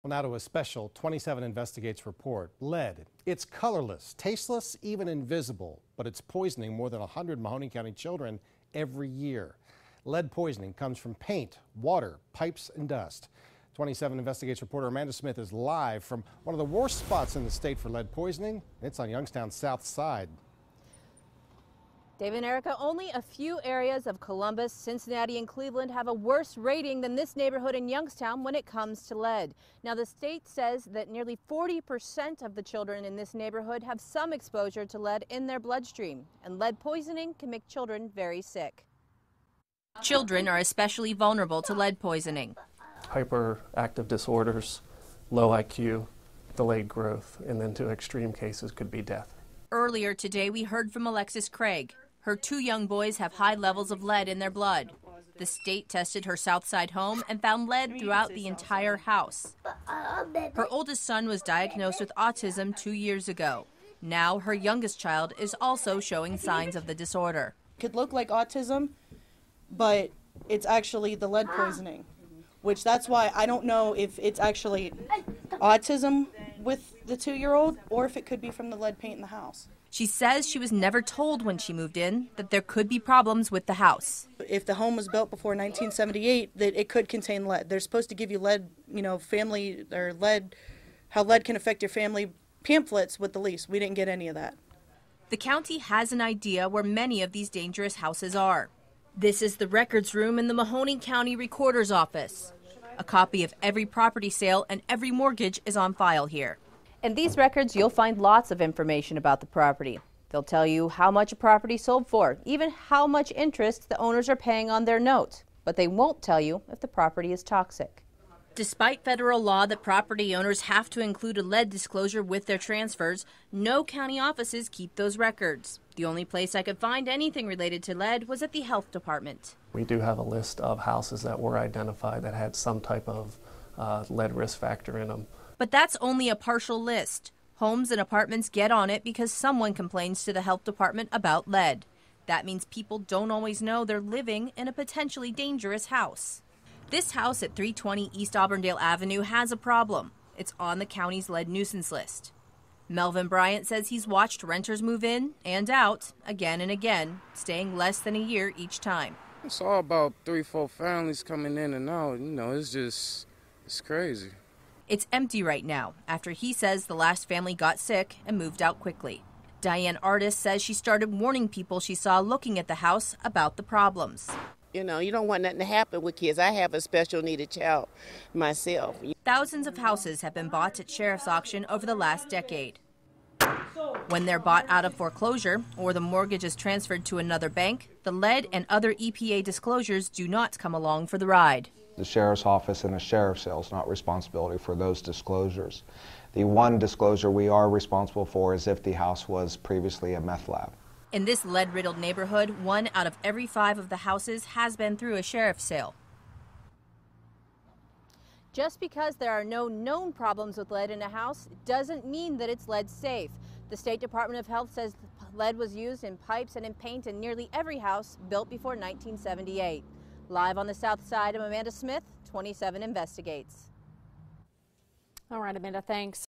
Well, now to a special 27 Investigates report. Lead. It's colorless, tasteless, even invisible, but it's poisoning more than 100 Mahoning County children every year. Lead poisoning comes from paint, water, pipes, and dust. 27 Investigates reporter Amanda Smith is live from one of the worst spots in the state for lead poisoning. It's on Youngstown's south side. Dave and Erica, only a few areas of Columbus, Cincinnati, and Cleveland have a worse rating than this neighborhood in Youngstown when it comes to lead. Now, the state says that nearly 40% of the children in this neighborhood have some exposure to lead in their bloodstream, and lead poisoning can make children very sick. Children are especially vulnerable to lead poisoning. Hyperactive disorders, low IQ, delayed growth, and then to extreme cases could be death. Earlier today, we heard from Alexis Craig. Her two young boys have high levels of lead in their blood. The state tested her Southside home and found lead throughout the entire house. Her oldest son was diagnosed with autism 2 years ago. Now her youngest child is also showing signs of the disorder. It could look like autism, but it's actually the lead poisoning, which that's why I don't know if it's actually autism with the 2-year-old or if it could be from the lead paint in the house. She says she was never told when she moved in that there could be problems with the house. If the home was built before 1978, that it could contain lead. They're supposed to give you lead, family or lead, how lead can affect your family pamphlets with the lease. We didn't get any of that. The county has an idea where many of these dangerous houses are. This is the records room in the Mahoning County Recorder's Office. A copy of every property sale and every mortgage is on file here. In these records, you'll find lots of information about the property. They'll tell you how much a property sold for, even how much interest the owners are paying on their note. But they won't tell you if the property is toxic. Despite federal law that property owners have to include a lead disclosure with their transfers, no county offices keep those records. The only place I could find anything related to lead was at the health department. We do have a list of houses that were identified that had some type of lead risk factor in them. But that's only a partial list. Homes and apartments get on it because someone complains to the health department about lead. That means people don't always know they're living in a potentially dangerous house. This house at 320 East Auburndale Avenue has a problem. It's on the county's lead nuisance list. Melvin Bryant says he's watched renters move in and out again and again, staying less than a year each time. I saw about 3-4 families coming in and out. It's crazy. It's empty right now after he says the last family got sick and moved out quickly. Diane Artist says she started warning people she saw looking at the house about the problems. You don't want nothing to happen with kids. I have a special needed child myself. Thousands of houses have been bought at sheriff's auction over the last decade. When they're bought out of foreclosure or the mortgage is transferred to another bank, the lead and other EPA disclosures do not come along for the ride. The sheriff's office and the sheriff's sale is not responsibility for those disclosures. The one disclosure we are responsible for is if the house was previously a meth lab. In this lead-riddled neighborhood, 1 out of every 5 of the houses has been through a sheriff's sale. Just because there are no known problems with lead in a house doesn't mean that it's lead safe. The State Department of Health says lead was used in pipes and in paint in nearly every house built before 1978. Live on the south side, I'm Amanda Smith, 27 Investigates. All right, Amanda, thanks.